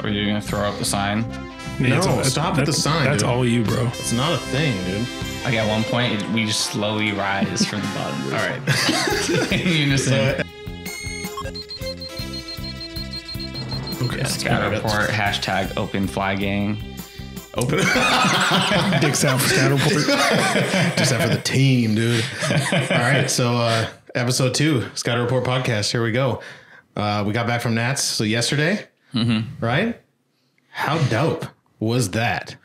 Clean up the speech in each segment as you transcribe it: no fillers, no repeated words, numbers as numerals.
Are you going to throw up the sign? No, stop at the sign. That's dude. all you, bro. It's not a thing, dude. Like at one point, we just slowly rise from the bottom. All right. In unison. Okay. Yeah, scatter report, hashtag open fly gang. Open. Dicks out for scatter report. Just that for the team, dude. All right. So, episode 2, Scatter Report podcast. Here we go. We got back from Nats. So yesterday, right? How dope was that?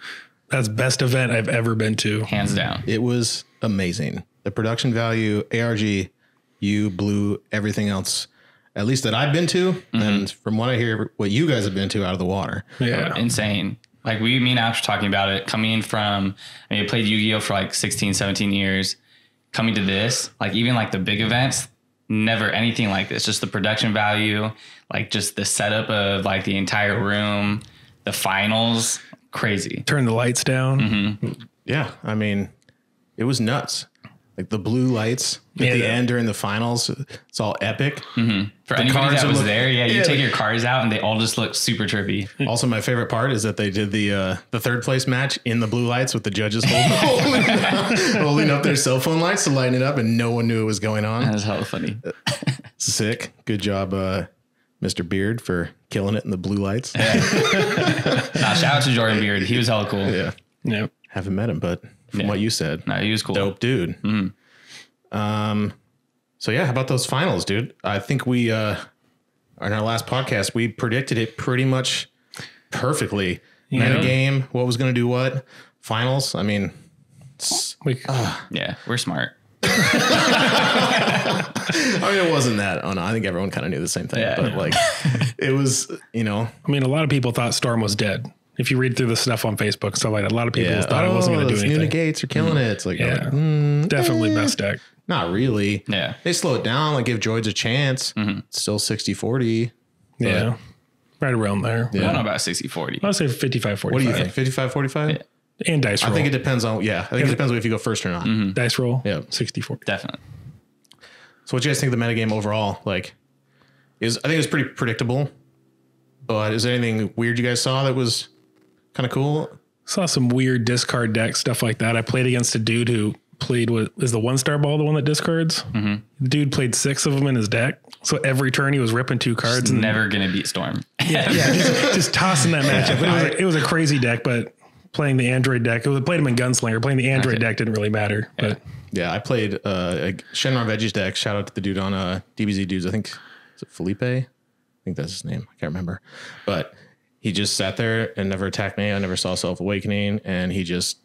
That's best event I've ever been to. Hands down. It was amazing. The production value, ARG, you blew everything else, at least that I've been to. And from what I hear, what you guys have been to out of the water. Yeah. Insane. Like me and Ash were talking about it, coming from, I mean, I played Yu-Gi-Oh for like 16, 17 years, coming to this, like even like the big events, never anything like this. Just the production value, like just the setup of like the entire room, the finals, crazy. Turn the lights down. Yeah. I mean, it was nuts. Like the blue lights at the end during the finals. It's all epic. For anybody that was there, you take your cards out and they all just look super trippy. Also, my favorite part is that they did the third place match in the blue lights with the judges holding up their cell phone lights to lighten it up, and no one knew it was going on. That was hella funny. Sick. Good job, Mr. Beard, for killing it in the blue lights. Shout out to Jordan Beard. He was hella cool. Yeah. Yep. Haven't met him, but from what you said, No, he was cool. dope dude. So yeah, how about those finals, dude? I think we, in our last podcast, we predicted it pretty much perfectly. Metagame, what was going to do what? Finals. I mean, Yeah, we're smart. I mean, it wasn't that. Oh no, I think everyone kind of knew the same thing, but like it was, I mean, a lot of people thought Storm was dead. If you read through the stuff on Facebook, stuff like that, a lot of people thought it wasn't going to do anything. Gates are killing it. It's like, definitely best deck. Not really. Yeah. They slow it down, like give droids a chance. It's still 60-40. Yeah. Right around there. I don't know about 60-40. I would say 55-45. What do you think? 55-45? Yeah. And dice roll. I think it depends on, it depends on if you go first or not. Dice roll. Yeah. 60-40. Definitely. So what do you guys think of the metagame overall? Like, I think it was pretty predictable, but is there anything weird you guys saw that was kind of cool? Saw some weird discard deck stuff like that. I played against a dude who played with, is the 1-star ball the one that discards? The dude played 6 of them in his deck. So every turn he was ripping 2 cards. It's never going to beat Storm. just tossing that matchup. It was a crazy deck, but playing the Android deck, played him in Gunslinger. Playing the Android deck didn't really matter. But Yeah, I played a Shenron Veggies deck. Shout out to the dude on DBZ Dudes. I think, is it Felipe? I think that's his name. I can't remember. But he just sat there and never attacked me. I never saw Self Awakening, and he just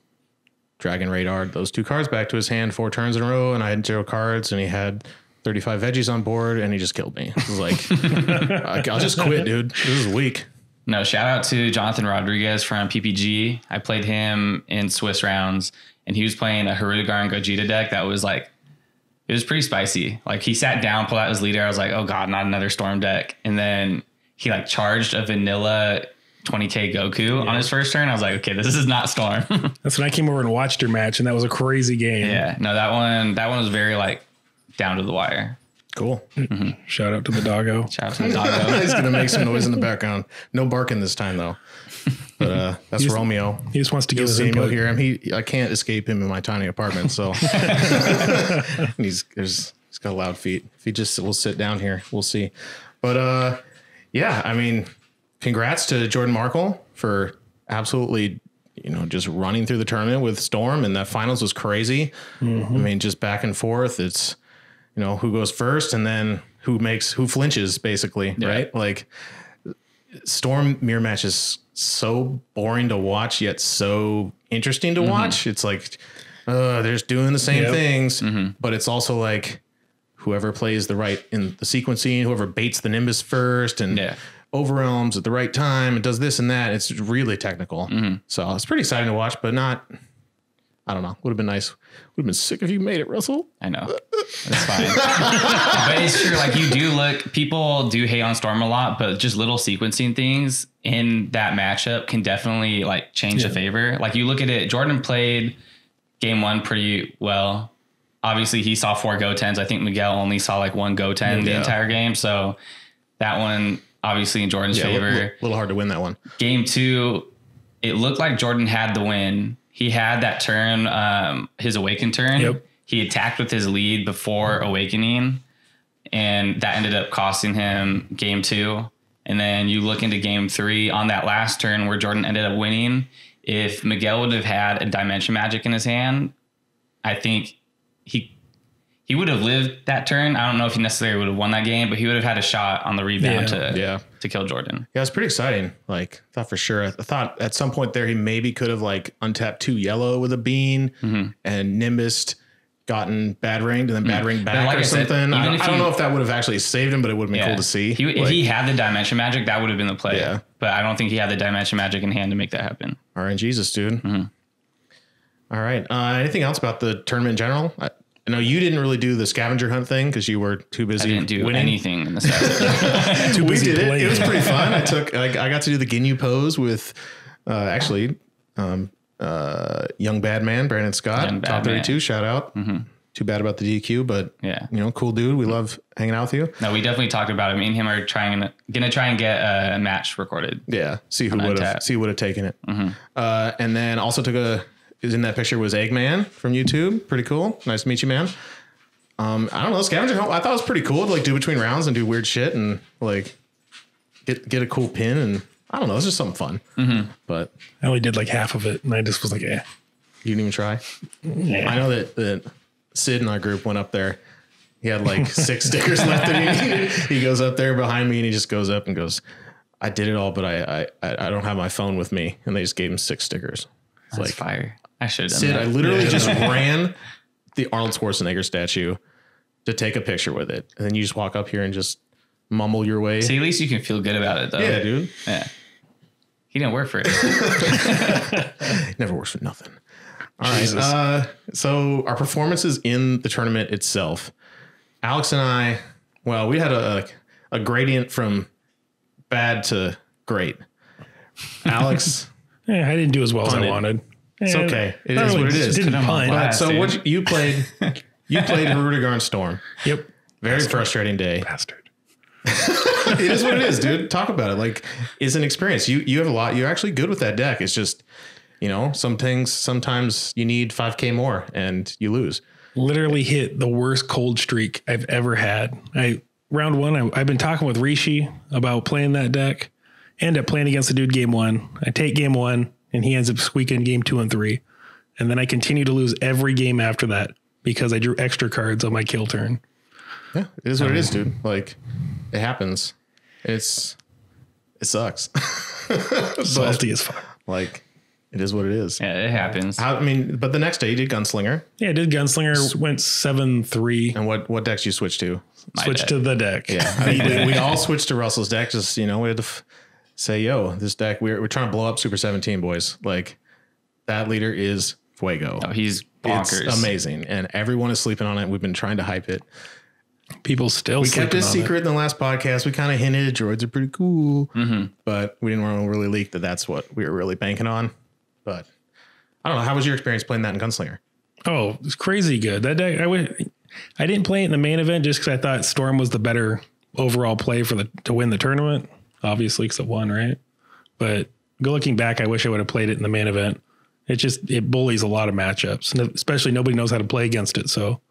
Dragon Radar those 2 cards back to his hand 4 turns in a row, and I had 0 cards, and he had 35 veggies on board, and he just killed me. It was like, I'll just quit, dude. This is weak. No, shout out to Jonathan Rodriguez from PPG. I played him in Swiss rounds, and he was playing a Hirudegar and Gogeta deck that was like, it was pretty spicy. Like he sat down, pulled out his leader. I was like, oh God, not another Storm deck. And then he like charged a vanilla 20k Goku on his first turn. I was like, okay, this is not Storm. that's when I came over and watched your match, and that was a crazy game. Yeah, no, that one was very like down to the wire. Cool. Shout out to the doggo. Shout out to the doggo. He's going to make some noise in the background. No barking this time, though. But that's Romeo. He just wants to give his You'll input. hear him. I can't escape him in my tiny apartment, so he's got loud feet. If he just will sit down here, we'll see. But yeah, I mean, congrats to Jordan Markle for absolutely, just running through the tournament with Storm, and that finals was crazy. I mean, just back and forth. It's who goes first, and then who flinches, basically, right? Like Storm mirror match is so boring to watch, yet so interesting to watch. It's like they're just doing the same things, but it's also like whoever plays the right in the sequencing, whoever baits the Nimbus first and overwhelms at the right time and does this and that. It's really technical. So it's pretty exciting to watch, but not, I don't know. Would have been nice. Would have been sick if you made it, Russell. I know. That's fine. But it's true. Like people do hate on Storm a lot, but just little sequencing things in that matchup can definitely like change the favor. Like you look at it, Jordan played game 1 pretty well. Obviously he saw 4 Go-10s. I think Miguel only saw like 1 Go-10 the entire game. So that one obviously in Jordan's favor. A little hard to win that one. Game 2, it looked like Jordan had the win. He had that turn, his awaken turn. Yep. He attacked with his lead before awakening, and that ended up costing him game 2. And then you look into game 3 on that last turn where Jordan ended up winning. If Miguel would have had a Dimension Magic in his hand, I think he would have lived that turn. I don't know if he necessarily would have won that game, but he would have had a shot on the rebound to kill Jordan. Yeah, it's pretty exciting. Like, I thought for sure. I thought at some point there he maybe could have like untapped 2 yellow with a bean and Nimbus gotten bad ringed and then bad ringed back like or something. I don't know if that would have actually saved him, but it would have been cool to see. If he had the Dimension Magic, that would have been the play. Yeah. But I don't think he had the Dimension Magic in hand to make that happen. All right, Jesus, dude. All right. Anything else about the tournament in general? I know you didn't really do the scavenger hunt thing because you were too busy. I didn't do winning. anything in the scavenger. Too busy we did playing. It was pretty fun. I got to do the Ginyu pose with young bad man Brandon Scott, top 32. Man. Shout out. Too bad about the DQ, but cool dude. We love hanging out with you. No, we definitely talked about it. Me and him are gonna try and get a match recorded. Yeah, see who would have taken it. And then also in that picture was Eggman from YouTube. Pretty cool. Nice to meet you, man. I don't know. Scavenger hunt, I thought it was pretty cool to like do between rounds and do weird shit and like get a cool pin and I don't know. It's just something fun. But I only did like half of it and I just was like, You didn't even try? Yeah. I know that Sid in our group went up there. He had like 6 stickers left that he needed. He goes up there behind me and he just goes up and goes, I did it all, but I don't have my phone with me. And they just gave him 6 stickers. It's That's like fire. I should have done Sid, that. I literally just ran the Arnold Schwarzenegger statue to take a picture with it. And then you just walk up here and just mumble your way. See, at least you can feel good about it though. Yeah, dude. Yeah. He didn't work for it. Never works for nothing. All right. So our performances in the tournament itself, Alex and I, we had a gradient from bad to great. Alex. Yeah, I didn't do as well as I wanted. It's okay. It is what it is. So what you played? You played Harudegarn Storm. Yep. Very frustrating day. Bastard. It is what it is, dude. Talk about it. Like, it's an experience. You have a lot. You're actually good with that deck. It's just, some things. Sometimes you need 5K more and you lose. Literally hit the worst cold streak I've ever had. Round 1. I've been talking with Rishi about playing that deck. End up playing against the dude game 1. I take game 1 and he ends up squeaking game 2 and 3. And then I continue to lose every game after that because I drew extra cards on my kill turn. Yeah, it is what it is, dude. Like, it happens. It sucks. Salty as fuck. Like, it is what it is. Yeah, it happens. But the next day you did Gunslinger. Yeah, I did Gunslinger, went 7-3. And what decks you switched to? Switched to the deck. Yeah, we all switched to Russell's deck. Just, we had to say, this deck, we're trying to blow up Super 17, boys. Like, that leader is Fuego. Oh, he's bonkers. It's amazing. And everyone is sleeping on it. We've been trying to hype it. People still we kept it secret in the last podcast. We kind of hinted droids are pretty cool, but we didn't want to really leak that that's what we were really banking on. But I don't know. How was your experience playing that in Gunslinger? Oh, it's crazy good. That deck, I didn't play it in the main event just because I thought Storm was the better overall play to win the tournament. Obviously, because it won, right? But looking back, I wish I would have played it in the main event. It bullies a lot of matchups, and especially nobody knows how to play against it. So.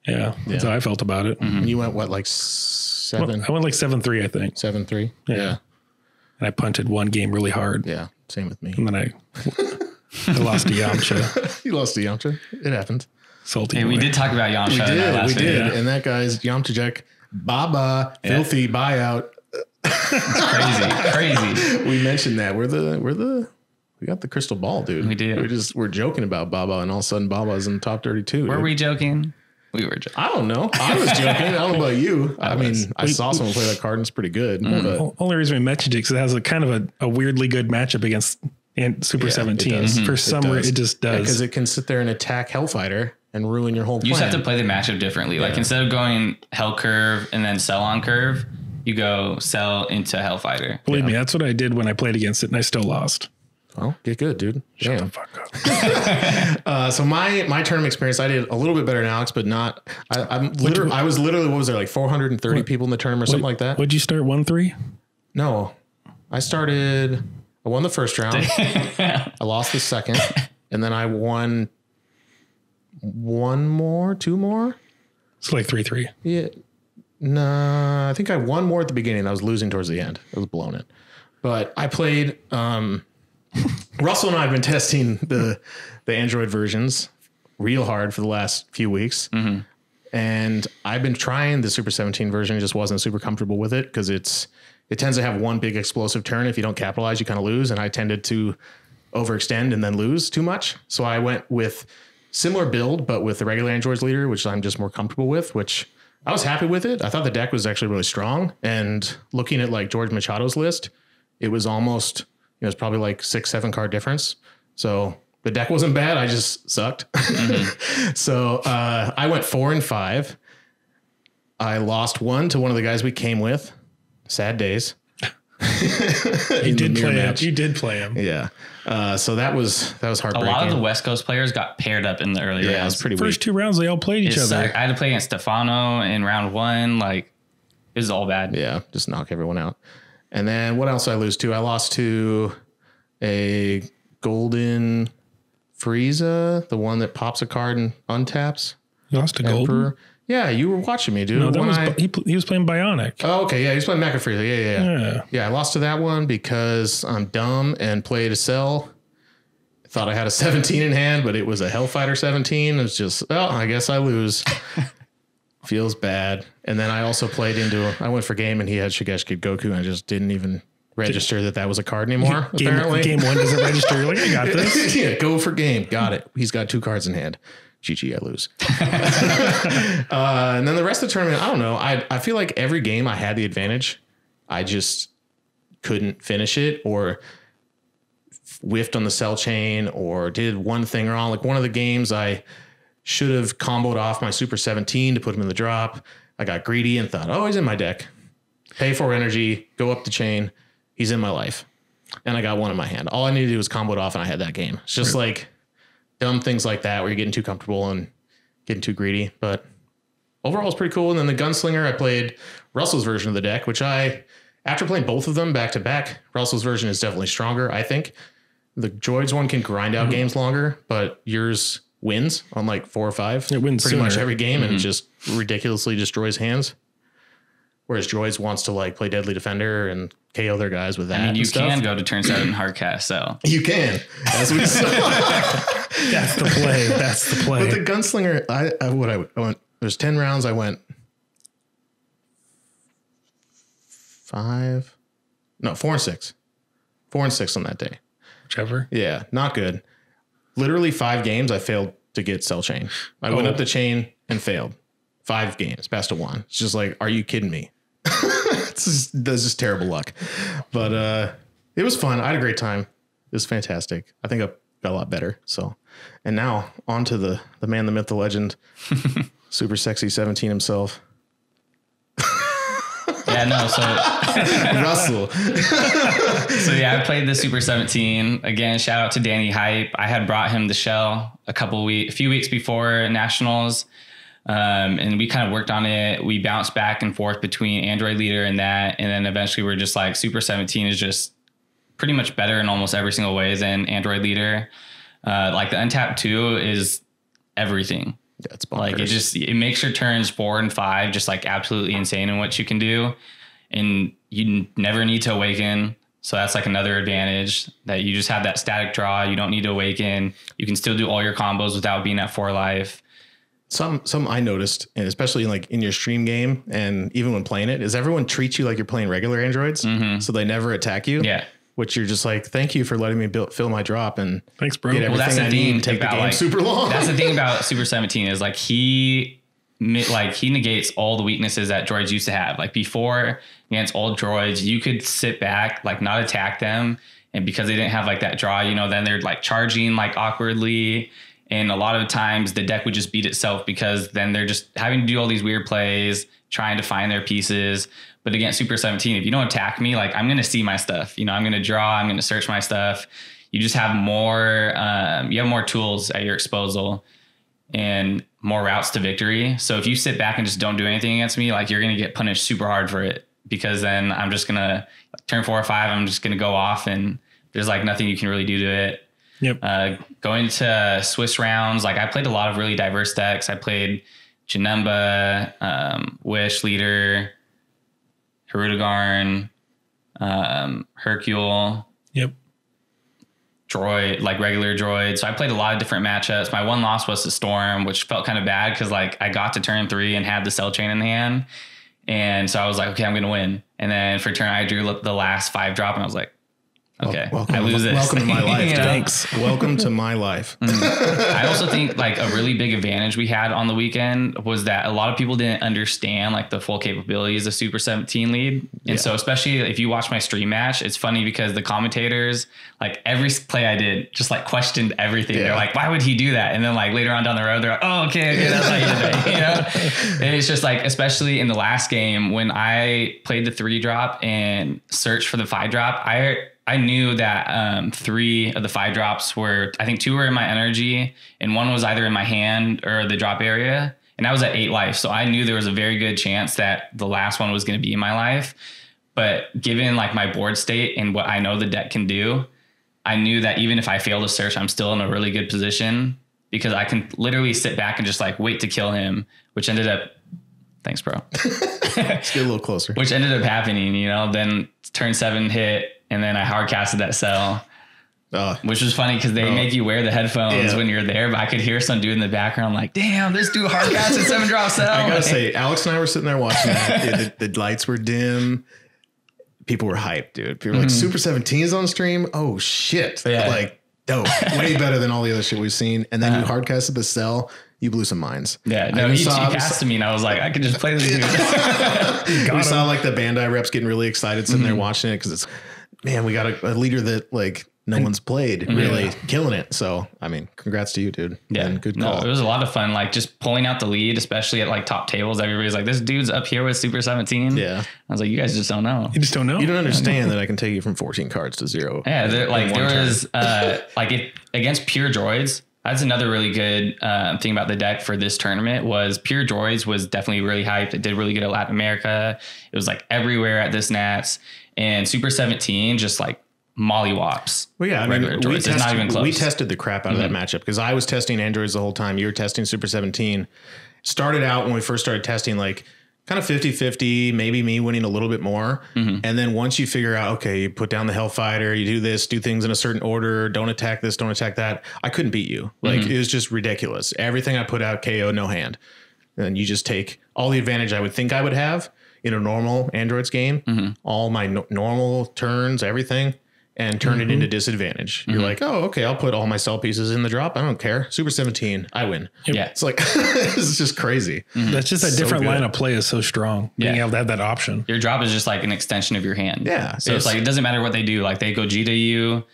Yeah, that's how I felt about it. And you went like 7? I went like 7-3, I think. 7-3? Yeah. And I punted one game really hard. Yeah, same with me. And then I lost to Yamcha. You lost to Yamcha. It happened. Salty. Hey, we did talk about Yamcha. We did. And that guy's Yamcha Jack Baba filthy buyout. It's crazy. We mentioned that. We got the crystal ball, dude. We did. We're joking about Baba, and all of a sudden Baba's in the top 32. Were we joking? We were joking. I don't know. I was joking. I don't know about you. I saw someone play that card and it's pretty good. But only reason we mentioned it because it has a kind of a weirdly good matchup against Super 17. For some reason, it just does. Because it can sit there and attack Hellfighter and ruin your whole plan. You just have to play the matchup differently. Like instead of going Hell curve and then Cell on curve, you go Cell into Hellfighter. Believe me, that's what I did when I played against it and I still lost. Well, get good, dude. Shut the fuck up. So my tournament experience, I did a little bit better than Alex, but not. I was literally, what was there, like 430 people in the tournament or something like that? Would you start 1-3? No, I won the first round. I lost the second, and then I won two more. It's like 3-3. Yeah. No, I think I won more at the beginning. I was losing towards the end. I was blowing it. But I played, Russell and I have been testing the Android versions real hard for the last few weeks. Mm-hmm. And I've been trying the Super 17 version. Just wasn't super comfortable with it because it tends to have one big explosive turn. If you don't capitalize, you kind of lose. And I tended to overextend and then lose too much. So I went with similar build, but with the regular Android's leader, which I'm just more comfortable with, which I was happy with it. I thought the deck was actually really strong. And looking at like George Machado's list, it was almost, it was probably like 6-7 card difference. So the deck wasn't bad. I just sucked. Mm-hmm. So I went 4-5. I lost one to one of the guys we came with. Sad days. You did play him. Yeah. So that was heartbreaking. A lot of the West Coast players got paired up in the early rounds. It was pretty First weak. 2 rounds, they all played each other. I had to play against Stefano in round 1. Like, it was all bad. Yeah, just knock everyone out. And then what else did I lose to? I lost to a golden Frieza, the one that pops a card and untaps. You lost to Golden? Yeah, you were watching me, dude. No, he was playing Bionic. Oh, okay. Yeah, he was playing Mecha Frieza. Yeah, I lost to that one because I'm dumb and played a cell. Thought I had a 17 in hand, but it was a Hellfighter 17. It was just, I guess I lose. Feels bad. And then I also I went for game and he had Shigeshiki Goku and I just didn't even register that was a card anymore. Apparently. Game 1 doesn't register. You're like, I got this. Yeah, go for game. Got it. He's got 2 cards in hand. GG, I lose. And then the rest of the tournament, I don't know. I feel like every game I had the advantage. I just couldn't finish it or whiffed on the cell chain or did one thing wrong. Like one of the games I should have comboed off my Super 17 to put him in the drop. I got greedy and thought, he's in my deck. Pay 4 energy, go up the chain. He's in my life. And I got one in my hand. All I needed to do was combo it off and I had that game. It's just like dumb things like that where you're getting too comfortable and getting too greedy. But overall, it's pretty cool. And then the Gunslinger, I played Russell's version of the deck, which after playing both of them back to back, Russell's version is definitely stronger, I think. The Droids one can grind out games longer, but yours wins on like 4 or 5. It wins pretty sooner. much every game and just ridiculously destroys hands. Whereas Droids wants to like play Deadly Defender and KO their guys with that. I mean, you can go to turn 7 hardcast, so. You can. As we saw. That's the play. That's the play. But the Gunslinger, I went, there's 10 rounds. I went 4 and 6. 4 and 6 on that day. Whichever. Yeah, not good. Literally 5 games, I failed to get cell chain. I went up the chain and failed. 5 games, best of 1. It's just like, are you kidding me? That's just terrible luck. But it was fun. I had a great time. It was fantastic. I think I got a lot better. So, and now on to the man, the myth, the legend, super sexy 17 himself. Yeah, no. So Russell. So yeah, I played the Super 17 again. Shout out to Danny Hype. I had brought him the shell a few weeks before nationals. And we kind of worked on it. We bounced back and forth between Android leader and that. And then eventually we're just like Super 17 is just pretty much better in almost every single way than Android leader. Like the Untapped 2 is everything. That's bonkers. Like it makes your turns 4 and 5 just like absolutely insane in what you can do. And you never need to awaken. So that's like another advantage that you just have that static draw. You don't need to awaken. You can still do all your combos without being at 4 life. Some I noticed, and especially like in your stream game and even when playing it, is everyone treats you like you're playing regular androids. Mm-hmm. So they never attack you. Yeah. Which you're just like, thank you for letting me fill my drop and thanks, bro. Get everything that's the I thing need and take the about, game like, super long. That's the thing about Super 17 is like he negates all the weaknesses that droids used to have. Like before against old droids, you could sit back, like not attack them. And because they didn't have like that draw, then they're like charging like awkwardly. And a lot of times the deck would just beat itself because then they're just having to do all these weird plays, trying to find their pieces. But against Super 17, if you don't attack me, like I'm going to see my stuff. I'm going to draw, I'm going to search my stuff. you just have more, you have more tools at your disposal and more routes to victory. So if you sit back and just don't do anything against me, like you're going to get punished super hard for it, because then I'm just going to turn 4 or 5. I'm just going to go off and there's like nothing you can really do to it. Yep. Going to Swiss rounds, like I played a lot of really diverse decks. I played Janemba, Wish Leader, Herudegarn, Hercule. Yep. Droid, like regular droid. So I played a lot of different matchups. My one loss was to Storm, which felt kind of bad because like I got to turn 3 and had the Cell Chain in hand. And so I was like, okay, I'm going to win. And then for turn, I drew the last 5 drop and I was like, okay, I lose this. Welcome to my life. You know? Thanks. Welcome to my life. I also think like a really big advantage we had on the weekend was that a lot of people didn't understand like the full capabilities of Super 17 lead. And so especially if you watch my stream match, it's funny because the commentators, like every play I did just like questioned everything. They're like, why would he do that? And then like later on down the road, they're like, oh, okay, that's how you did it. You know? And it's just like, especially in the last game when I played the 3 drop and searched for the 5 drop, I knew that 3 of the 5 drops were, I think 2 were in my energy and 1 was either in my hand or the drop area. And I was at 8 life. So I knew there was a very good chance that the last one was going to be in my life. But given like my board state and what I know the deck can do, I knew that even if I fail to search, I'm still in a really good position because I can literally sit back and just like wait to kill him, which ended up, thanks, bro. Let's get a little closer. Which ended up happening, you know, then turn 7 hit. And then I hard casted that cell, which was funny because they make you wear the headphones when you're there. But I could hear some dude in the background like, damn, this dude hard casted 7 drop cell. I gotta say, Alex and I were sitting there watching that. The lights were dim. People were hyped, dude. People were like, Super 17's on stream. Oh, shit. Yeah. Like, dope. Way better than all the other shit we've seen. And then you hard casted the cell. You blew some minds. Yeah, no, he cast to me and I was like, I could just play this dude. We saw like the Bandai reps getting really excited sitting there watching it because it's, man, we got a leader that like no one's played, really killing it. So, I mean, congrats to you, dude. Yeah, and good call. No, it was a lot of fun. Like just pulling out the lead, especially at like top tables. Everybody's like, this dude's up here with Super 17. Yeah. I was like, you guys just don't know. You just don't know. You don't understand that I can take you from 14 cards to 0. Yeah. There was like against pure droids. That's another really good thing about the deck for this tournament was pure droids was definitely really hyped. It did really good at Latin America. It was like everywhere at this Nats, and Super 17 just like mollywops. Well, yeah, I mean, droids. It's not even close. We tested the crap out of that matchup because I was testing androids the whole time. You were testing Super 17. Started out when we first started testing, like kind of 50-50, maybe me winning a little bit more. And then once you figure out, okay, you put down the Hellfighter, you do this, do things in a certain order, don't attack this, don't attack that. I couldn't beat you. Like it was just ridiculous. Everything I put out, KO, no hand. And you just take all the advantage I would think I would have in a normal androids game, all my normal turns, everything, and turn it into disadvantage. You're like, oh, okay, I'll put all my cell pieces in the drop. I don't care. Super 17, I win. Yeah. It's like, it's just crazy. That's just a different line of play is so strong. Being able to have that option. Your drop is just like an extension of your hand. Yeah. So it's like, it doesn't matter what they do. Like they go G to you,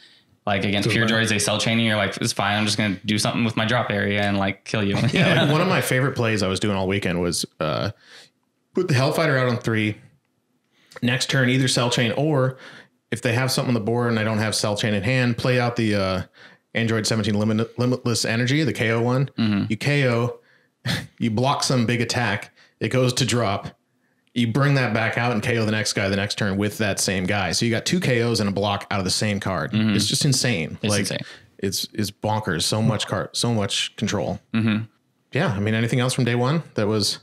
like against pure droids, they cell chaining. You're like, it's fine. I'm just going to do something with my drop area and like kill you. Yeah. Like one of my favorite plays I was doing all weekend was put the Hellfighter out on 3. Next turn, either cell chain or if they have something on the board and I don't have cell chain in hand, play out the Android 17 limitless energy, the KO one. You KO, you block some big attack. It goes to drop. You bring that back out and KO the next guy the next turn with that same guy. So you got 2 KOs and a block out of the same card. It's just insane. It's insane. It's bonkers. So much control. Yeah. I mean, anything else from day one that was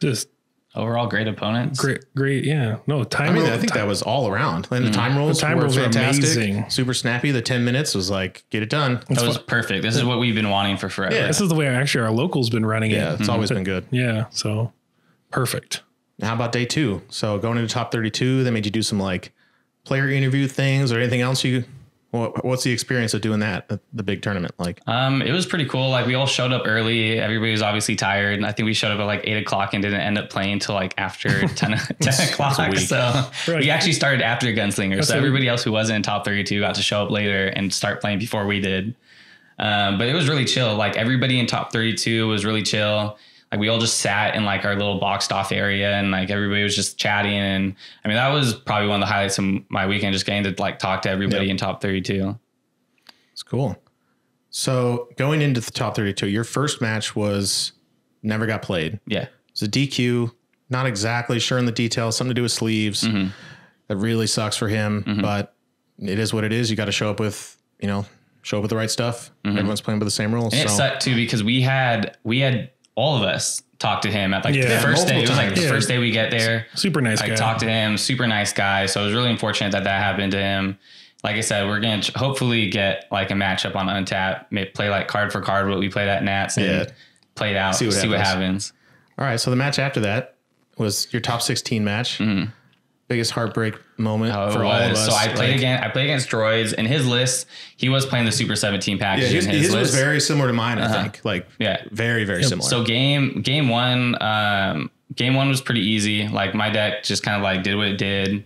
just overall great opponents? Great. Yeah. No, time. I think that was all around. And the time rolls were fantastic. Amazing. Super snappy. The 10 minutes was like, get it done. That was perfect. This is what we've been wanting for forever. Yeah. This is the way actually our local's been running it. Yeah, it's always been good. Yeah. So perfect. How about day 2? So going into top 32, they made you do some like player interview things or anything else what's the experience of doing that at the big tournament like? It was pretty cool. Like we all showed up early. Everybody was obviously tired. And I think we showed up at like 8 o'clock and didn't end up playing until like after 10 o'clock. So we actually started after Gunslinger. So everybody else who wasn't in top 32 got to show up later and start playing before we did. But it was really chill. Like everybody in top 32 was really chill. Like we all just sat in like our little boxed off area and like everybody was just chatting. And I mean, that was probably one of the highlights of my weekend, just getting to like talk to everybody in top 32. It's cool. So going into the top 32, your first match was never got played. Yeah. It's a DQ. Not exactly sure in the details. Something to do with sleeves. Mm-hmm. That really sucks for him, but it is what it is. You got to show up with, the right stuff. Everyone's playing by the same rules. And it sucked too because we had all of us talk to him at like the first day. It was like the first day we get there. Super nice guy. Talk to him. Super nice guy. So it was really unfortunate that happened to him. Like I said, we're going to hopefully get like a matchup on Untapped, play like card for card what we played at Nats and play it out, see what happens. All right. So the match after that was your top 16 match. Biggest heartbreak moment for all of us. So I played against Droids. In his list, he was playing the Super 17 package. Yeah, his was very similar to mine, I think. Very, very similar. So game one was pretty easy. Like my deck just kind of like did what it did.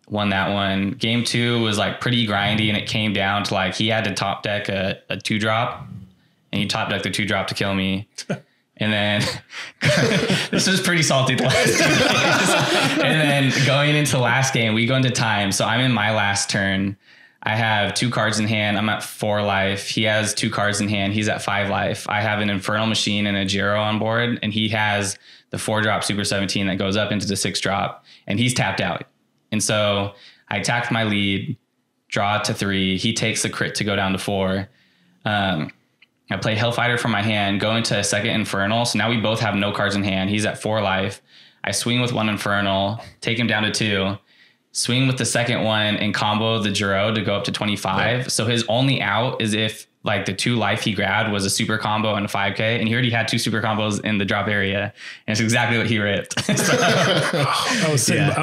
Won that one. Game 2 was like pretty grindy, and it came down to like he had to top deck a 2-drop, and he top decked the 2-drop to kill me. And then this was pretty salty the last 2 games. And then going into last game, we go into time. So I'm in my last turn. I have 2 cards in hand. I'm at 4 life. He has 2 cards in hand. He's at 5 life. I have an Infernal Machine and a Jiro on board, and he has the 4-drop Super 17 that goes up into the 6-drop, and he's tapped out. And so I attacked my lead, draw to 3. He takes the crit to go down to 4. I play Hellfighter from my hand, go into a second Infernal. So now we both have no cards in hand. He's at 4 life. I swing with 1 Infernal, take him down to 2, swing with the second one and combo the Jiro to go up to 25. Right. So his only out is if like the 2 life he grabbed was a super combo and a 5K. And he already had 2 super combos in the drop area. And it's exactly what he ripped. I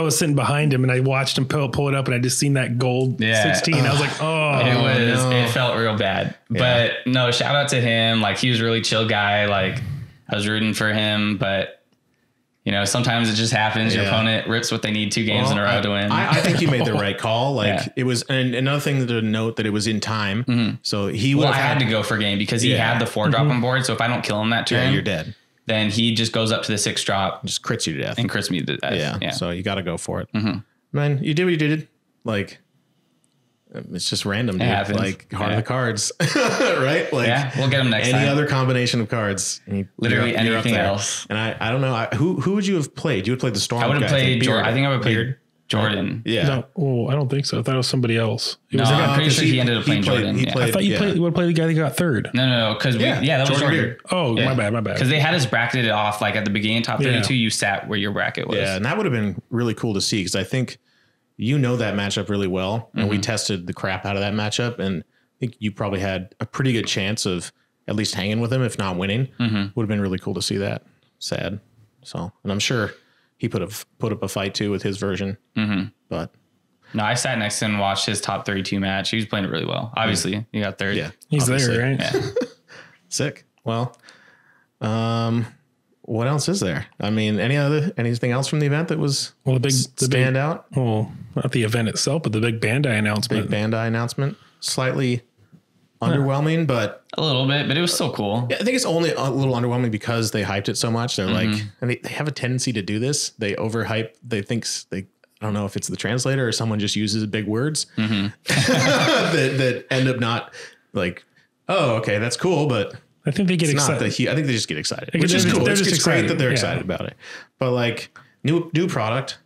was sitting behind him and I watched him pull it up and I just seen that gold 16. I was like, it felt real bad. Yeah. But no, shout out to him. Like he was a really chill guy. Like I was rooting for him, but sometimes it just happens. Your opponent rips what they need 2 games in a row to win. I think you made the right call. Like it was, and another thing to note that it was in time. So he would have had to go for game because he had the 4-drop on board. So if I don't kill him that turn, you're dead. Then he just goes up to the 6-drop, just crits you to death, and crits me to death. Yeah. So you got to go for it. Man, you did what you did. Like it's just random, dude. Like heart of the cards, right? Like we'll get them next time. Any other combination of cards, literally anything else. And I don't know who would you have played? You would play the Storm. I would have played Jordan. I think I would play Jordan. Yeah. No, I don't think so. I thought it was somebody else. I'm pretty sure he ended up playing Jordan. I thought you would play the guy that got 3rd. No, because that was Jordan. Oh, my bad. Because they had us bracketed off like at the beginning top 32. You sat where your bracket was. Yeah, and that would have been really cool to see because I think that matchup really well, and we tested the crap out of that matchup, and I think you probably had a pretty good chance of at least hanging with him, if not winning. Would have been really cool to see that. Sad. So, and I'm sure he put up a fight too with his version. But no, I sat next to him and watched his top 32 match. He was playing it really well. Obviously, he got 3rd. Yeah, he's there, right? Yeah. Sick. Well, what else is there? I mean, anything else from the event that was the big standout? Well, not the event itself, but the big Bandai announcement. Slightly underwhelming, but a little bit, but it was still cool. Yeah, I think it's only a little underwhelming because they hyped it so much. They're like, and they have a tendency to do this. They overhype. I don't know if it's the translator or someone just uses big words that end up not like, oh, okay, that's cool, but I think they get excited. I think they just get excited, which is cool. It's great that they're excited about it. But like new product,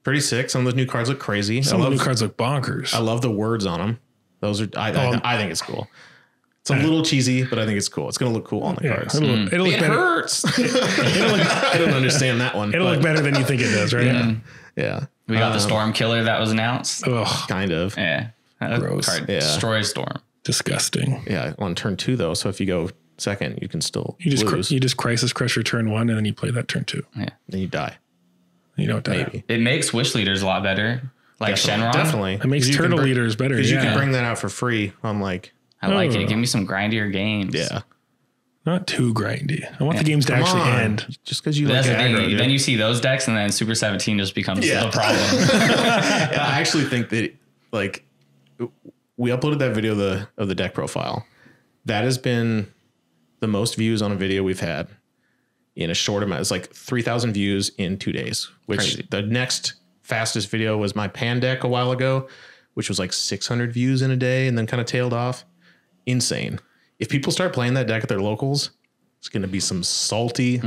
pretty sick. Some of those new cards look crazy. Some of the new cards look bonkers. I love the words on them. Those are I think it's cool. It's a little cheesy, but I think it's cool. It's going to look cool on the cards. It'll look better. Hurts. I don't understand that one. It'll look better than you think it does, right? Yeah. We got the Storm Killer that was announced. Kind of. Yeah. Gross. Card destroys Storm. Disgusting. Yeah. On turn 2 though. So if you go second, you can still lose. You just Crisis Crusher turn 1 and then you play that turn 2. Yeah. Then you die. You don't die. Maybe. It makes Wish Leaders a lot better. Like Shenron. Definitely. It makes Turtle Leaders better. Because you can bring that out for free on like. I like it. Give me some grindier games. Yeah. Not too grindy. I want the games to actually end. Just because you like aggro. Then you see those decks and then Super 17 just becomes the problem. I actually think that like we uploaded that video of the deck profile. That has been the most views on a video we've had in a short amount. It's like 3,000 views in 2 days, which Crazy. The next fastest video was my Pan deck a while ago, which was like 600 views in a day and then kind of tailed off. insane. If people start playing that deck at their locals, it's going to be some salty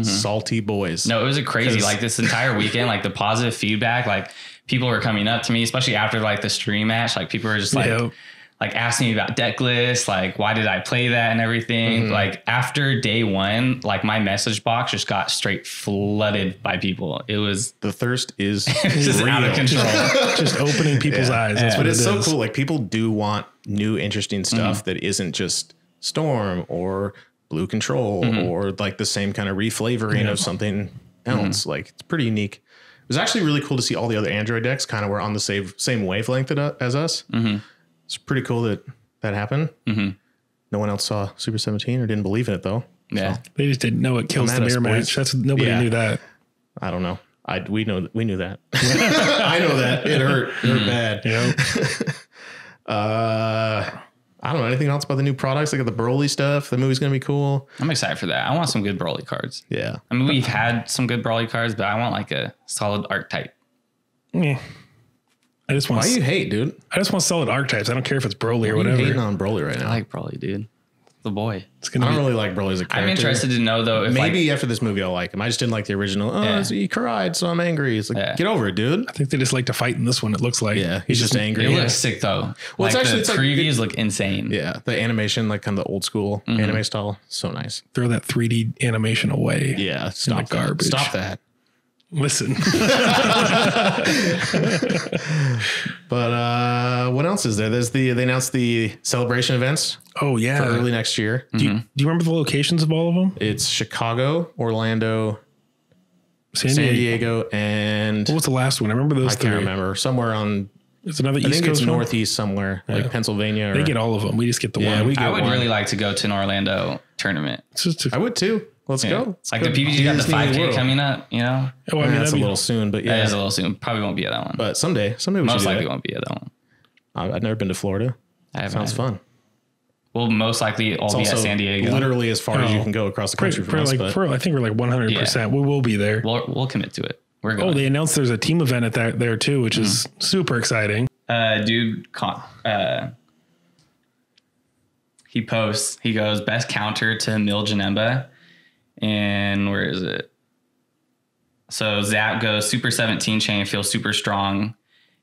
boys. No, it was a crazy, like this entire weekend, like the positive feedback, like people were coming up to me, especially after like the stream match. Like people were just like asking me about deck lists, like why did I play that and everything. Like after day one, like my message box just got straight flooded by people. It was the thirst is just out of control. Just opening people's eyes. That's what but it's it so is. cool. Like people do want new, interesting stuff that isn't just Storm or Blue Control or like the same kind of reflavoring of something else. Like it's pretty unique. It was actually really cool to see all the other Android decks kind of were on the same wavelength as us. It's pretty cool that happened. No one else saw Super 17 or didn't believe in it though. Yeah. So, they just didn't know it kills the mirror match. That's nobody knew that. I don't know. We knew that. I know that it hurt bad. I don't know anything else about the new products. Like the Broly stuff. The movie's going to be cool. I'm excited for that. I want some good Broly cards. Yeah. I mean, we've had some good Broly cards, but I want like a solid archetype. Yeah. I just want. Why you hate, dude? I just want solid archetypes. I don't care if it's Broly or Why are you whatever. hating on Broly right now? I like Broly, dude. The boy. It's I gonna don't be, really like Broly as a character. I'm interested to know though if maybe after this movie I'll like him. I just didn't like the original. Oh, he cried, so I'm angry. It's like get over it, dude. I think they just like to fight in this one. It looks like. Yeah, he's just angry. It looks sick though. Well, like it's the previews look insane. Yeah, the animation, like kind of the old school anime style, so nice. Throw that 3D animation away. Yeah, stop the garbage. Stop that. Listen. But what else is there? They announced the celebration events Oh yeah. for early next year. Do you remember the locations of all of them? It's Chicago, Orlando, San San Diego, and What was the last one? I remember those I three. can't remember. Somewhere on, It's another I East think Coast it's one? northeast somewhere, like Pennsylvania. They get all of them. We just get the one. I would really like to go to an Orlando tournament. It's just I would too. Let's go. Let's Like go. the PPG got the Disney 5K World. coming up, you know? Oh, I mean, That's that'd a be, little soon, but That yeah. is a little soon. Probably won't be at that one. But someday we Most should likely do won't be at that one. that. I've never been to Florida. I haven't Sounds had it. fun. We'll most likely all It's be also at San Diego. literally as far as you can go across the country from us. But I think we're like 100%. We will be there. We'll commit to it. We're going. Oh, they announced there's a team event at there too, which is super exciting. He posts, he goes, best counter to Mil Janemba. And where is it? So Zap goes, Super 17 chain feels super strong.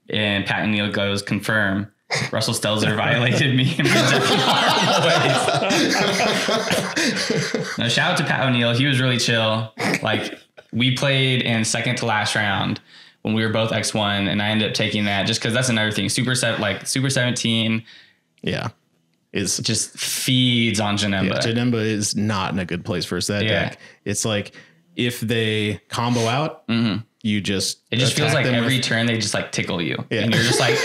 And Pat O'Neill goes, confirm. Russell Stelzer violated me in ways. No, shout out to Pat O'Neill. He was really chill. Like, we played in second to last round when we were both X1, and I ended up taking that just because that's another thing. Super 17 is just feeds on Janemba. Yeah, Janemba is not in a good place for that deck. It's like if they combo out, you just it just feels like every turn they just like tickle you, and you're just like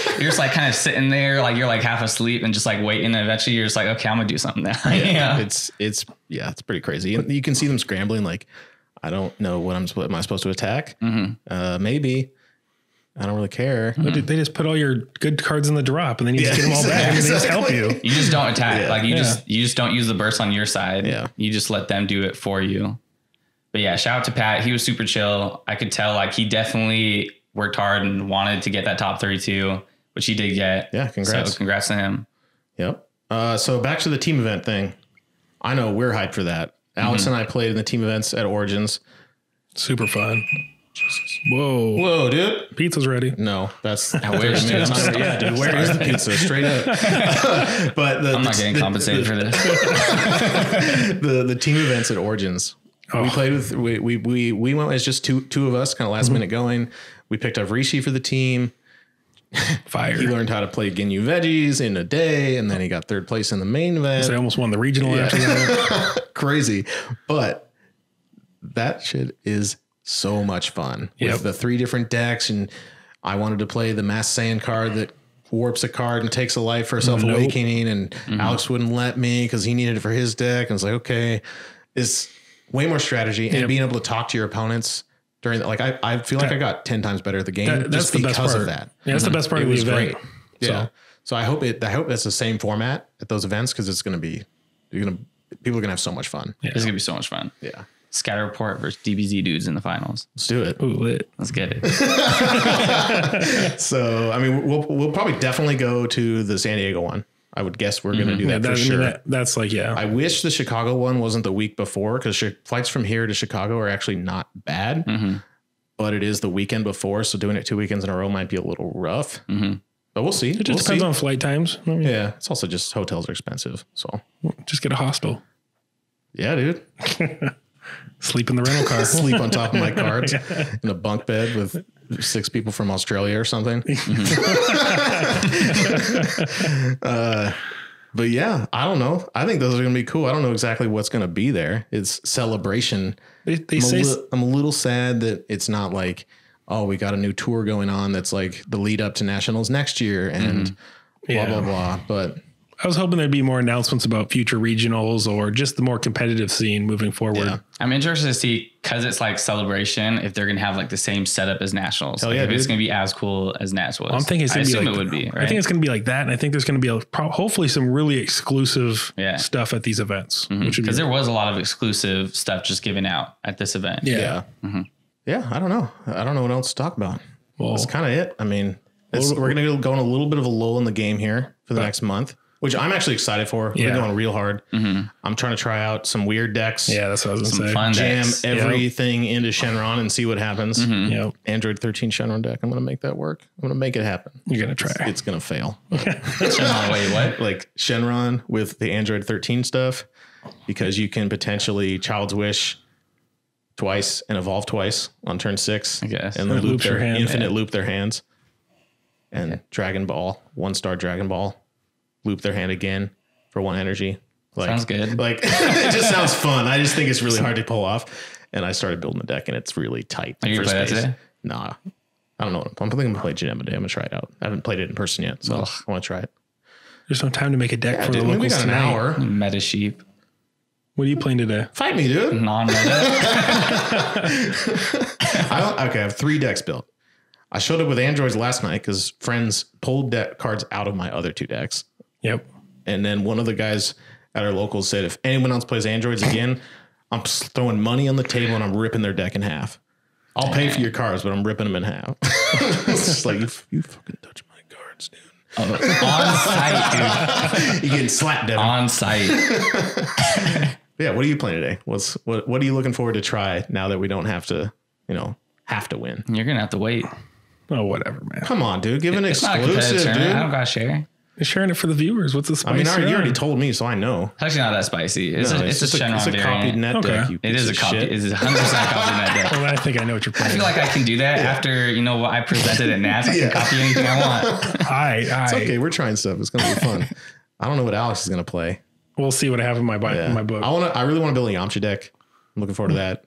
kind of sitting there like you're like half asleep and just like waiting. And eventually you're just like, okay, I'm gonna do something now. It's pretty crazy. You can see them scrambling. Like, I don't know what am I supposed to attack? Maybe. I don't really care. They just put all your good cards in the drop and then you just get them all back and they just help you. You just don't attack. Like you just don't use the burst on your side. Yeah. You just let them do it for you. But yeah, shout out to Pat. He was super chill. I could tell like he definitely worked hard and wanted to get that top 32, which he did get. Yeah, congrats. So congrats to him. Yep. So back to the team event thing. I know we're hyped for that. Alex and I played in the team events at Origins. Super fun. Jesus. Whoa, dude. Pizza's ready. No, that's I wish. yeah, dude. Where is the pizza? Straight up. But I'm not getting compensated for this. the team events at Origins. We played with we went as just two of us, kind of last minute going. We picked up Rishi for the team. Fire. He learned how to play Ginyu Veggies in a day, and then he got third place in the main event. So I almost won the regional after that. Crazy. But that shit is so much fun. With the 3 different decks, and I wanted to play the Mass Saiyan card that warps a card and takes a life for self-awakening, and Alex wouldn't let me because he needed it for his deck. And I was like, okay, it's way more strategy and being able to talk to your opponents during that. Like I feel like I got 10 times better at the game that's just the best because part of that. Yeah, that's the best part of the event. Great. Yeah. So I hope that's the same format at those events because it's going to be, people are going to have so much fun. Yeah. This is going to be so much fun. Yeah. Scatter Report versus DBZ dudes in the finals. Let's do it. Ooh, lit. Let's get it. So, I mean, we'll probably definitely go to the San Diego one. I would guess we're going to do that for I sure. mean, that's like, yeah. I wish the Chicago one wasn't the week before because flights from here to Chicago are actually not bad, but it is the weekend before. So doing it 2 weekends in a row might be a little rough, but we'll see. It just depends on flight times. I mean, yeah. It's also just hotels are expensive. So just get a hostel. Yeah, dude. Sleep in the rental car. Sleep on top of my cards in a bunk bed with 6 people from Australia or something. But yeah, I don't know. I think those are going to be cool. I don't know exactly what's going to be there. It's celebration. I'm a little sad that it's not like, oh, we got a new tour going on that's like the lead up to nationals next year and blah, blah, blah. But I was hoping there'd be more announcements about future regionals or just the more competitive scene moving forward. Yeah. I'm interested to see, because it's like celebration, if they're going to have like the same setup as nationals. Hell like yeah, if it's going to be as cool as nationals. Well, I'm thinking it's going to be like, it would be. Right? I think it's going to be like that. And I think there's going to be hopefully some really exclusive stuff at these events. Because there was a lot of exclusive stuff just given out at this event. Yeah. Yeah. I don't know. I don't know what else to talk about. Well, that's kind of it. I mean, we're going to go on a little bit of a lull in the game here for the next month, which I'm actually excited for. We're going real hard. I'm trying to try out some weird decks. Yeah, that's what I was going to say. Fun Jam decks. everything into Shenron and see what happens. Android 13 Shenron deck. I'm going to make that work. I'm going to make it happen. You're going to try. It's going to fail. Shenron, wait, what? Like Shenron with the Android 13 stuff, because you can potentially Child's Wish twice and evolve twice on turn 6. I guess. And then loop their infinite loop their hands. And Dragon Ball, 1-star Dragon Ball. Loop their hand again for 1 energy. Like, sounds good. Like it just sounds fun. I just think it's really hard to pull off. And I started building the deck and it's really tight. Are you going to play that today? Nah. I don't know. I'm going to play Genema today. I'm going to try it out. I haven't played it in person yet, so I want to try it. There's no time to make a deck for the locals we got tonight. an hour. Meta sheep. What are you playing today? Fight me, dude. Non-meta. I have 3 decks built. I showed up with androids last night because friends pulled deck cards out of my other 2 decks. Yep. And then one of the guys at our locals said, if anyone else plays androids again, I'm throwing money on the table and I'm ripping their deck in half. I'll pay for your cards, but I'm ripping them in half. It's just like, you fucking touch my cards, dude. On site, dude. You getting slapped, Devin. On site. Yeah, what are you playing today? What are you looking forward to try now that we don't have to, have to win? You're going to have to wait. Oh, whatever, man. Come on, dude. Give an It's not a competitive exclusive, tournament. dude. I don't got to share. You're sharing it for the viewers. What's the spice? I mean, you already told me, so I know. It's actually not that spicy. It's It's a Shenron a copied variant. net deck. You It is a piece of copy. shit. It is 100% copied net deck. Well, I think I know what you're I playing. feel like I can do that after, what I presented at NAS. I can copy anything I want. It's okay. We're trying stuff. It's going to be fun. I don't know what Alex is going to play. We'll see what I have in my book. I really want to build a Yamcha deck. I'm looking forward to that.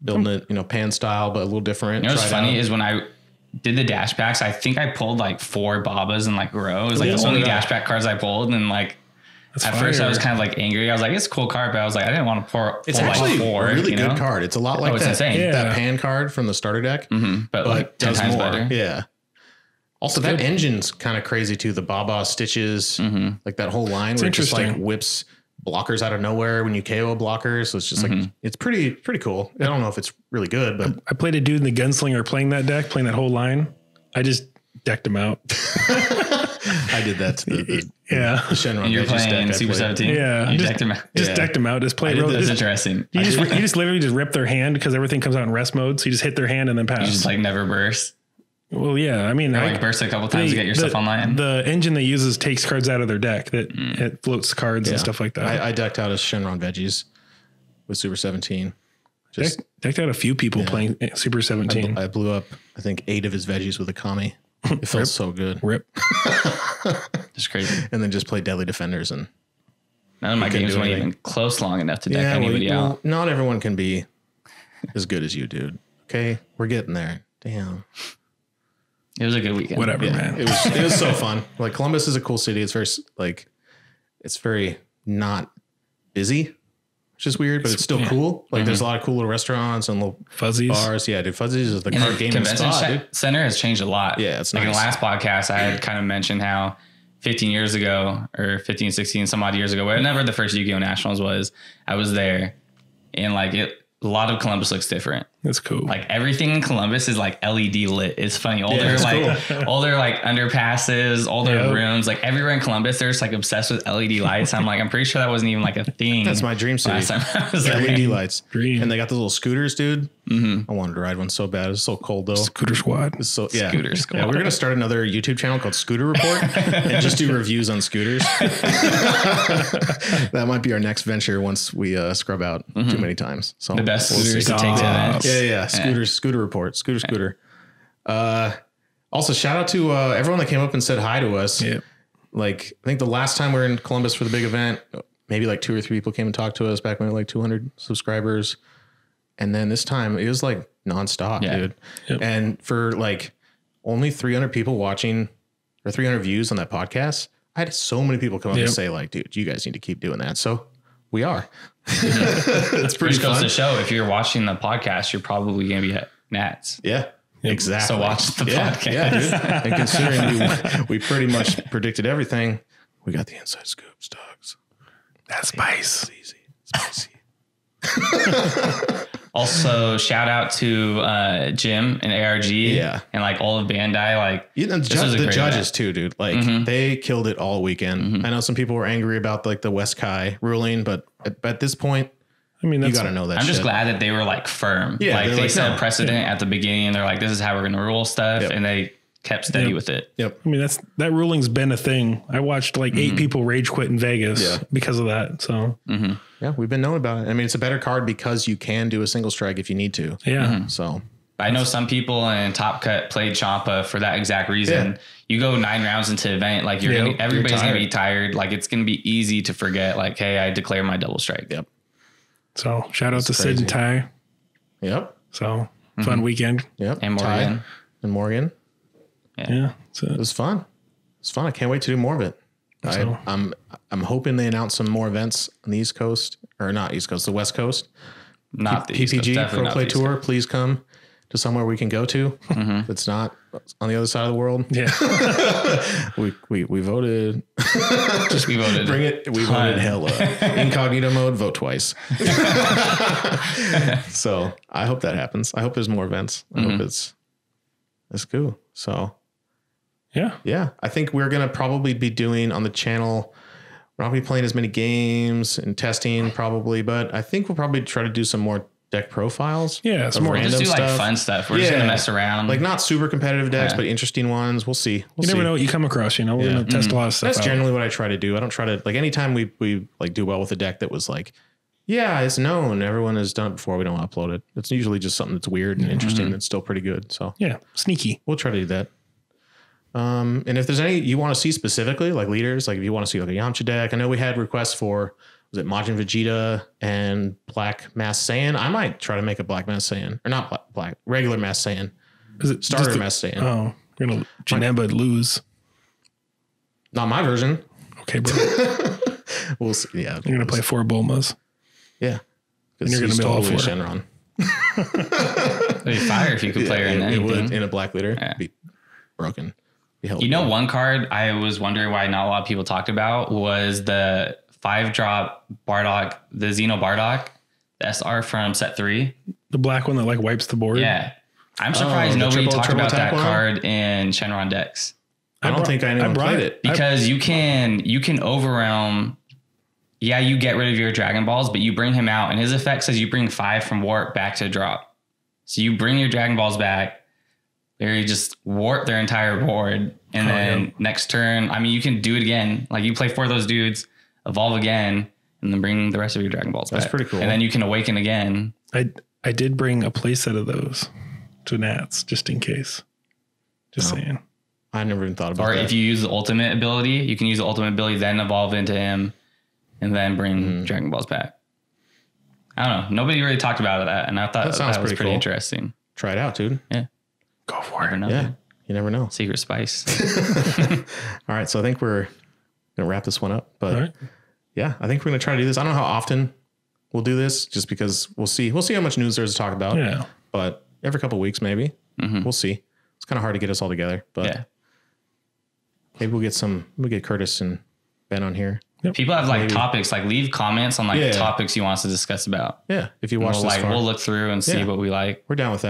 Building it, pan style, but a little different. What's funny is when I did the dash packs, I think I pulled like 4 Babas in like a row. It was like the only dash pack cards I pulled. And like, at first I was kind of like angry. I was like, it's a cool card, but I was like, I didn't want to pull it's actually like 4. a really good card. It's a lot like it's insane. that pan card from the starter deck, but like 10 times better. Yeah. Also, that engine's kind of crazy too. The Baba stitches, like that whole line where it just like whips blockers out of nowhere when you KO a blocker. So it's just like, it's pretty cool. I don't know if it's really good, but I played a dude in the Gunslinger playing that whole line. I just decked him out. I did that to the Shenron. And you're playing Super 17? Yeah. You decked him out. Just decked him out. Just played That's interesting. You just literally just rip their hand because everything comes out in rest mode. So you just hit their hand and then pass. You just like never burst. Well, yeah. I mean, like burst a couple times to get your stuff online. The engine they uses takes cards out of their deck that it floats cards and stuff like that. I decked out as Shenron veggies with Super 17. Just decked out a few people playing Super 17. I blew up, I think, 8 of his veggies with a Kami. It felt so good. Rip. Just crazy. And then just play Deadly Defenders. And none of my games weren't even close long enough to deck anybody out. Not everyone can be as good as you, dude. Okay? We're getting there. Damn. It was a good weekend. Whatever, man. It was so fun. Like, Columbus is a cool city. It's very not busy, which is weird, but it's still cool. Like, there's a lot of cool little restaurants and little Fuzzies bars. Yeah, dude. Fuzzies is the card gaming spot, dude. Center has changed a lot. Yeah, it's like nice. in the last podcast, I had kind of mentioned how 15 years ago or 15, 16, some odd years ago, whenever the first Yu-Gi-Oh! Nationals was, I was there and like a lot of Columbus looks different. That's cool. Like everything in Columbus is like LED lit. It's funny. All their underpasses, all their rooms, like everywhere in Columbus, they're just like obsessed with LED lights. I'm pretty sure that wasn't even like a thing. That's my dream city. LED lights. Dream. And they got those little scooters, dude. I wanted to ride one so bad. It's so cold though. Scooter Squad. It's so Scooter Squad. Yeah, we're gonna start another YouTube channel called Scooter Report and just do reviews on scooters. That might be our next venture once we scrub out too many times. So the best scooters to take to events. Yeah. Scooter Report. Scooter. Also, shout out to everyone that came up and said hi to us. Yeah. Like, I think the last time we were in Columbus for the big event, maybe like 2 or 3 people came and talked to us back when we were like 200 subscribers. And then this time it was like nonstop, dude. Yep. And for like only 300 people watching or 300 views on that podcast, I had so many people come up and say like, dude, you guys need to keep doing that. So we are. It's pretty Which goes to show if you're watching the podcast, you're probably going to be at Nats. Yeah. Exactly. So watch the podcast. Yeah, dude. And considering we pretty much predicted everything, we got the inside scoops, dogs. That's spice. It's easy. Spicy. Also, shout out to Jim and ARG and like all of Bandai. Like the judges event. Too, dude. Like they killed it all weekend. I know some people were angry about like the West Kai ruling, but at this point, I mean, you got to know that. I'm just glad that they were like firm. Yeah, like they set a precedent at the beginning, and they're like, "This is how we're going to rule stuff," and they kept steady with it. Yep. I mean, that ruling's been a thing. I watched like 8 people rage quit in Vegas because of that. So yeah, we've been knowing about it. I mean, it's a better card because you can do a single strike if you need to. Yeah. So I know some people in Top Cut played Champa for that exact reason. Yeah. You go 9 rounds into the event, like everybody's going to be tired. Like it's going to be easy to forget. Like, hey, I declare my double strike. Yep. So shout out to Sid and Ty. Yep. So fun weekend. Yep. And Morgan. Ty and Morgan. Yeah. It was fun. It's fun. I can't wait to do more of it. I'm hoping they announce some more events on the East Coast, or not East Coast, the West Coast. Not the East Coast, PPG Pro Play Tour. Please come to somewhere we can go to. It's not on the other side of the world. Yeah. we voted. We voted. Bring it. We voted hella. Incognito mode, vote twice. So I hope that happens. I hope there's more events. I hope it's cool. So yeah. I think we're going to probably be doing on the channel. We're not going to be playing as many games and testing probably, but I think we'll probably try to do some more deck profiles. Yeah, some more random stuff. Like fun stuff. We're just gonna mess around. Like not super competitive decks, but interesting ones. We'll see. You never know what you come across. We're gonna test a lot of stuff. That's generally what I try to do. I don't try to like anytime we like do well with a deck that was like, it's known. Everyone has done it before. We don't upload it. It's usually just something that's weird and interesting. That's still pretty good. So sneaky. We'll try to do that. And if there's any you want to see specifically, like leaders, like if you want to see like a Yamcha deck, I know we had requests for. Was it Majin Vegeta and Black Mass Saiyan? I might try to make a Black Mass Saiyan. Or not black, regular Mass Saiyan. Is it Starter Mass Saiyan? Oh, you're going to Janemba lose. Not my version. Okay, bro. We'll see. Yeah. You're going to play 4 Bulmas. Yeah. And you're going to be all 4. Shenron. It'd be fire if you could play her in anything. It would, in a black leader. Yeah. Be broken. One card I was wondering why not a lot of people talked about was the 5-drop Bardock, the Xeno Bardock, the SR from set 3. The black one that like wipes the board. Yeah. I'm surprised nobody talked about that card in Shenron decks. I don't think anyone played it. Because you can overwhelm. Yeah, you get rid of your Dragon Balls, but you bring him out and his effect says you bring 5 from warp back to drop. So you bring your Dragon Balls back. They just warp their entire board. And then next turn, I mean, you can do it again. Like you play 4 of those dudes, evolve again, and then bring the rest of your Dragon Balls back. That's pretty cool. And then you can awaken again. I did bring a playset of those to Nats just in case. Just saying. I never even thought about that. Or if you use the ultimate ability, you can use the ultimate ability, then evolve into him, and then bring Dragon Balls back. I don't know. Nobody really talked about that, and I thought that was pretty interesting. Try it out, dude. Yeah. Go for it. Yeah. You never know. Secret spice. All right. So I think we're going to wrap this one up. But yeah, I think we're going to try to do this. I don't know how often we'll do this just because we'll see how much news there's to talk about. Yeah. But every couple of weeks, maybe. We'll see. It's kind of hard to get us all together. But maybe we'll get Curtis and Ben on here. People have like topics, like leave comments on like topics you want us to discuss about. Yeah. If you watch we'll this far. we'll look through and see what we like. We're down with that.